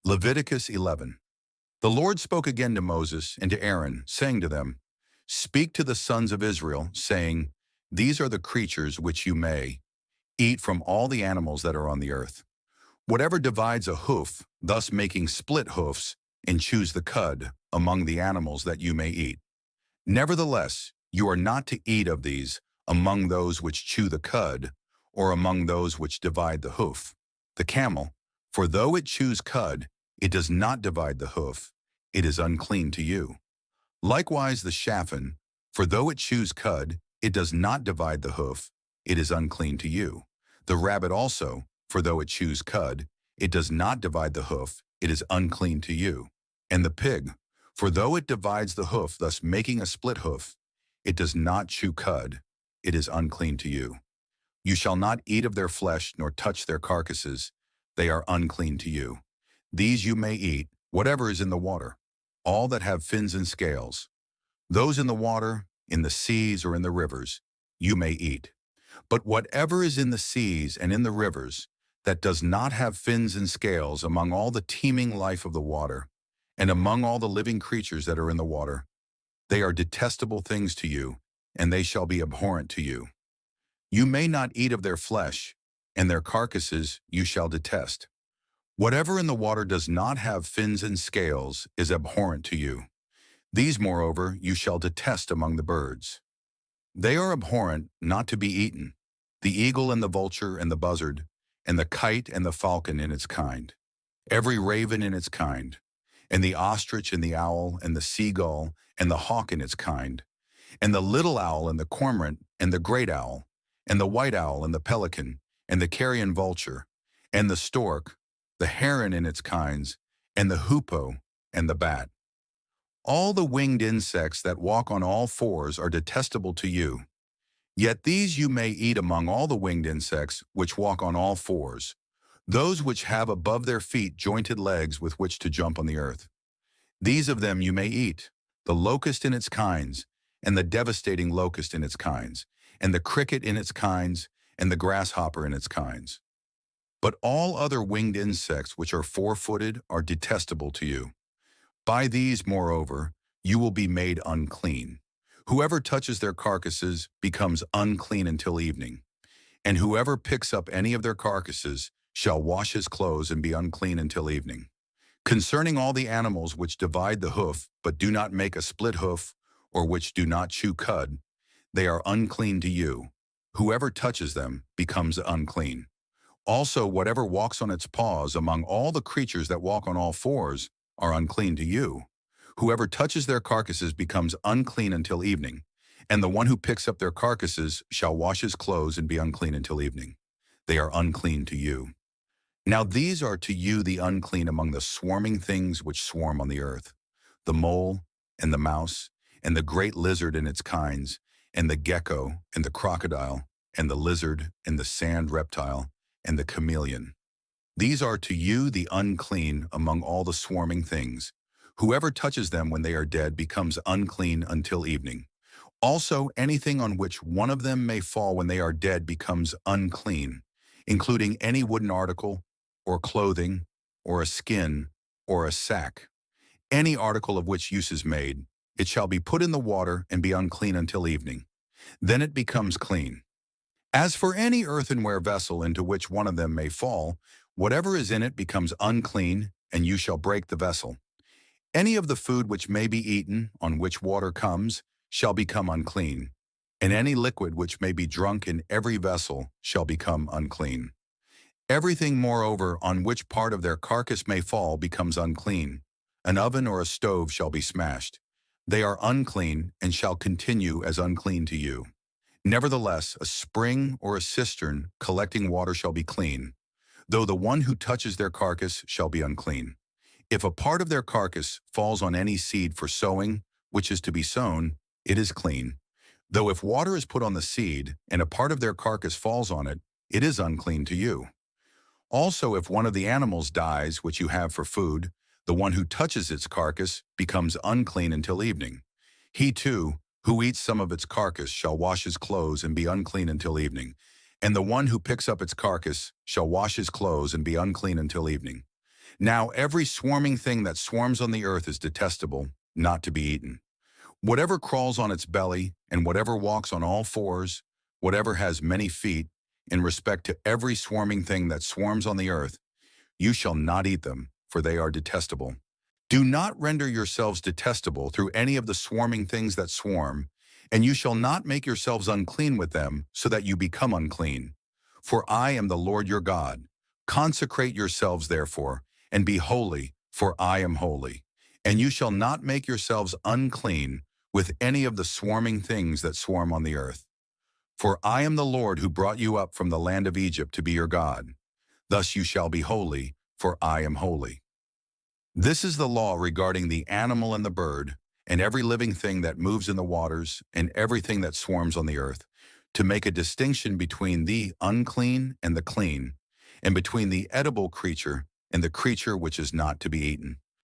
Leviticus 11. The Lord spoke again to Moses and to Aaron, saying to them, Speak to the sons of Israel, saying, These are the creatures which you may eat from all the animals that are on the earth. Whatever divides a hoof, thus making split hoofs, and chews the cud among the animals that you may eat. Nevertheless, you are not to eat of these among those which chew the cud, or among those which divide the hoof. The camel, for though it chews cud, it does not divide the hoof, it is unclean to you. Likewise the chafin, for though it chews cud, it does not divide the hoof, it is unclean to you. The rabbit also, for though it chews cud, it does not divide the hoof, it is unclean to you. And the pig, for though it divides the hoof, thus making a split hoof, it does not chew cud, it is unclean to you. You shall not eat of their flesh, nor touch their carcasses, they are unclean to you. These you may eat, whatever is in the water, all that have fins and scales. Those in the water, in the seas or in the rivers, you may eat. But whatever is in the seas and in the rivers, that does not have fins and scales among all the teeming life of the water, and among all the living creatures that are in the water, they are detestable things to you, and they shall be abhorrent to you. You may not eat of their flesh, and their carcasses you shall detest. Whatever in the water does not have fins and scales is abhorrent to you. These, moreover, you shall detest among the birds. They are abhorrent, not to be eaten, the eagle and the vulture and the buzzard, and the kite and the falcon in its kind, every raven in its kind, and the ostrich and the owl and the seagull and the hawk in its kind, and the little owl and the cormorant and the great owl, and the white owl and the pelican, and the carrion vulture, and the stork, the heron in its kinds, and the hoopoe, and the bat. All the winged insects that walk on all fours are detestable to you. Yet these you may eat among all the winged insects which walk on all fours, those which have above their feet jointed legs with which to jump on the earth. These of them you may eat, the locust in its kinds, and the devastating locust in its kinds, and the cricket in its kinds, and the grasshopper in its kinds. But all other winged insects which are four-footed are detestable to you. By these, moreover, you will be made unclean. Whoever touches their carcasses becomes unclean until evening, and whoever picks up any of their carcasses shall wash his clothes and be unclean until evening. Concerning all the animals which divide the hoof, but do not make a split hoof, or which do not chew cud, they are unclean to you. Whoever touches them becomes unclean. Also, whatever walks on its paws among all the creatures that walk on all fours are unclean to you. Whoever touches their carcasses becomes unclean until evening, and the one who picks up their carcasses shall wash his clothes and be unclean until evening. They are unclean to you. Now these are to you the unclean among the swarming things which swarm on the earth, the mole and the mouse, and the great lizard and its kinds, and the gecko and the crocodile, and the lizard and the sand reptile, and the chameleon. These are to you the unclean among all the swarming things. Whoever touches them when they are dead becomes unclean until evening. Also, anything on which one of them may fall when they are dead becomes unclean, including any wooden article, or clothing, or a skin, or a sack. Any article of which use is made, it shall be put in the water and be unclean until evening. Then it becomes clean. As for any earthenware vessel into which one of them may fall, whatever is in it becomes unclean, and you shall break the vessel. Any of the food which may be eaten, on which water comes, shall become unclean, and any liquid which may be drunk in every vessel shall become unclean. Everything, moreover, on which part of their carcass may fall becomes unclean. An oven or a stove shall be smashed. They are unclean and shall continue as unclean to you. Nevertheless, a spring or a cistern collecting water shall be clean, though the one who touches their carcass shall be unclean. If a part of their carcass falls on any seed for sowing, which is to be sown, it is clean. Though if water is put on the seed, and a part of their carcass falls on it, it is unclean to you. Also, if one of the animals dies which you have for food, the one who touches its carcass becomes unclean until evening. He too, who eats some of its carcass shall wash his clothes and be unclean until evening, and the one who picks up its carcass shall wash his clothes and be unclean until evening. Now every swarming thing that swarms on the earth is detestable, not to be eaten. Whatever crawls on its belly, and whatever walks on all fours, whatever has many feet, in respect to every swarming thing that swarms on the earth, you shall not eat them, for they are detestable. Do not render yourselves detestable through any of the swarming things that swarm, and you shall not make yourselves unclean with them, so that you become unclean. For I am the Lord your God. Consecrate yourselves therefore, and be holy, for I am holy. And you shall not make yourselves unclean with any of the swarming things that swarm on the earth. For I am the Lord who brought you up from the land of Egypt to be your God. Thus you shall be holy, for I am holy. This is the law regarding the animal and the bird, and every living thing that moves in the waters, and everything that swarms on the earth, to make a distinction between the unclean and the clean, and between the edible creature and the creature which is not to be eaten.